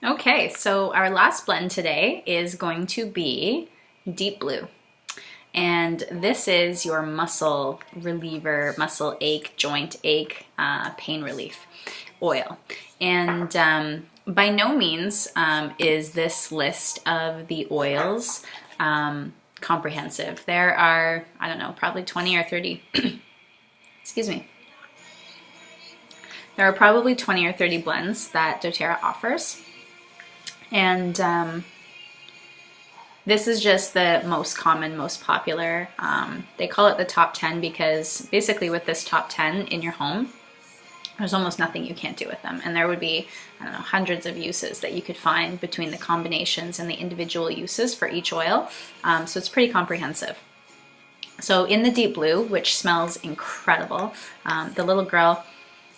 Okay, so our last blend today is going to be Deep Blue. And this is your muscle reliever, muscle ache, joint ache, pain relief oil. And by no means is this list of the oils comprehensive. There are, I don't know, probably 20 or 30, excuse me. There are probably 20 or 30 blends that doTERRA offers. And this is just the most common, most popular. They call it the top 10 because basically with this top 10 in your home, there's almost nothing you can't do with them. And there would be, I don't know, hundreds of uses that you could find between the combinations and the individual uses for each oil. So it's pretty comprehensive. So in the Deep Blue, which smells incredible, the little girl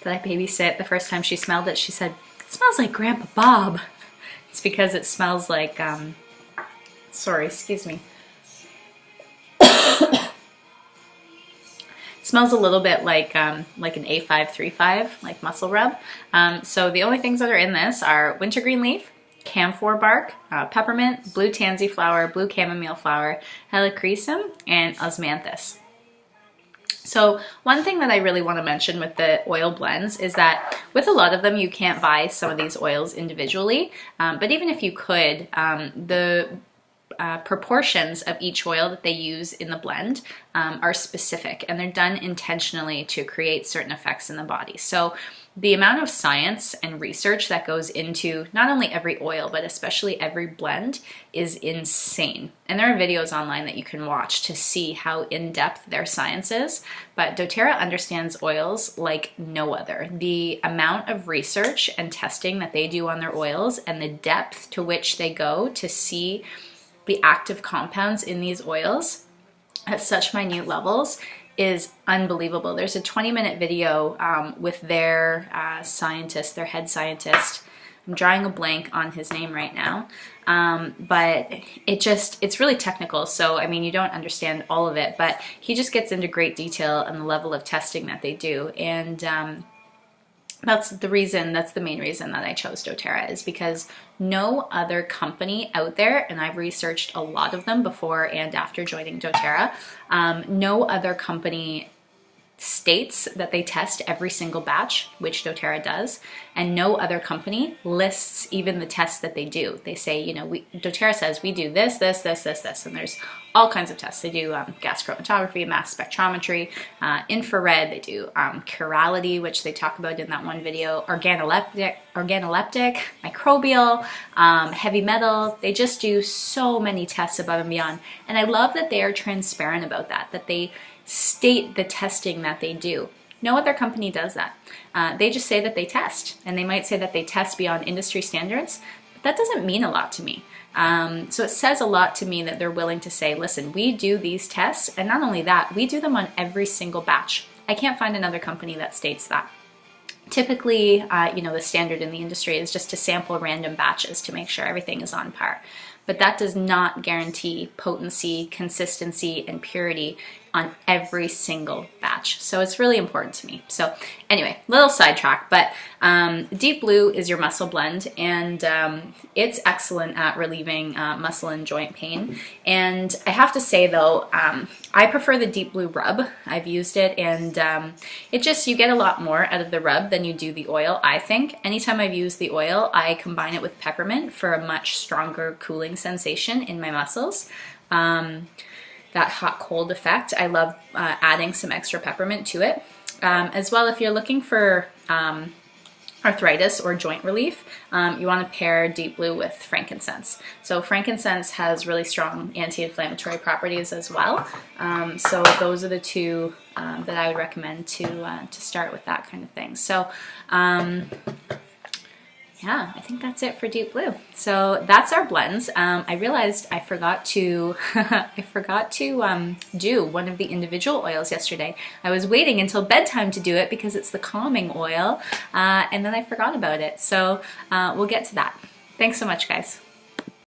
that I babysit, the first time she smelled it, she said, "It smells like Grandpa Bob." It's because it smells like, sorry, excuse me. It smells a little bit like an A535, like muscle rub. So the only things that are in this are wintergreen leaf, camphor bark, peppermint, blue tansy flower, blue chamomile flower, helichrysum, and osmanthus. So one thing that I really want to mention with the oil blends is that with a lot of them, you can't buy some of these oils individually, but even if you could, the proportions of each oil that they use in the blend are specific, and they're done intentionally to create certain effects in the body. So the amount of science and research that goes into not only every oil, but especially every blend is insane. And there are videos online that you can watch to see how in-depth their science is. But doTERRA understands oils like no other. The amount of research and testing that they do on their oils and the depth to which they go to see the active compounds in these oils at such minute levels is unbelievable. There's a 20-minute video with their scientist, their head scientist. I'm drawing a blank on his name right now, but it's really technical. So, I mean, you don't understand all of it, but he just gets into great detail on the level of testing that they do. And that's the main reason that I chose doTERRA, is because no other company out there, and I've researched a lot of them before and after joining doTERRA, no other company states that they test every single batch, which doTERRA does, and no other company lists even the tests that they do. They say, you know, doTERRA says we do this, this, this, this, this, and there's all kinds of tests. They do gas chromatography, mass spectrometry, infrared, they do chirality, which they talk about in that one video, organoleptic, microbial, heavy metal. They just do so many tests above and beyond. And I love that they are transparent about that they state the testing that they do. No other company does that. They just say that they test, and they might say that they test beyond industry standards, but that doesn't mean a lot to me. So it says a lot to me that they're willing to say, listen, we do these tests, and not only that, we do them on every single batch. I can't find another company that states that. Typically, the standard in the industry is just to sample random batches to make sure everything is on par. But that does not guarantee potency, consistency, and purity on every single batch. So it's really important to me. So anyway, little sidetrack, but Deep Blue is your muscle blend, and it's excellent at relieving muscle and joint pain. And I have to say though, I prefer the Deep Blue rub. I've used it, and you get a lot more out of the rub than you do the oil, I think. Anytime I've used the oil, I combine it with peppermint for a much stronger cooling sensation in my muscles. That hot-cold effect. I love adding some extra peppermint to it. As well, if you're looking for arthritis or joint relief, you want to pair Deep Blue with frankincense. So frankincense has really strong anti-inflammatory properties as well. So those are the two that I would recommend to start with that kind of thing. So yeah, I think that's it for Deep Blue. So that's our blends. I realized I forgot to do one of the individual oils yesterday. I was waiting until bedtime to do it because it's the calming oil, and then I forgot about it. So we'll get to that. Thanks so much, guys.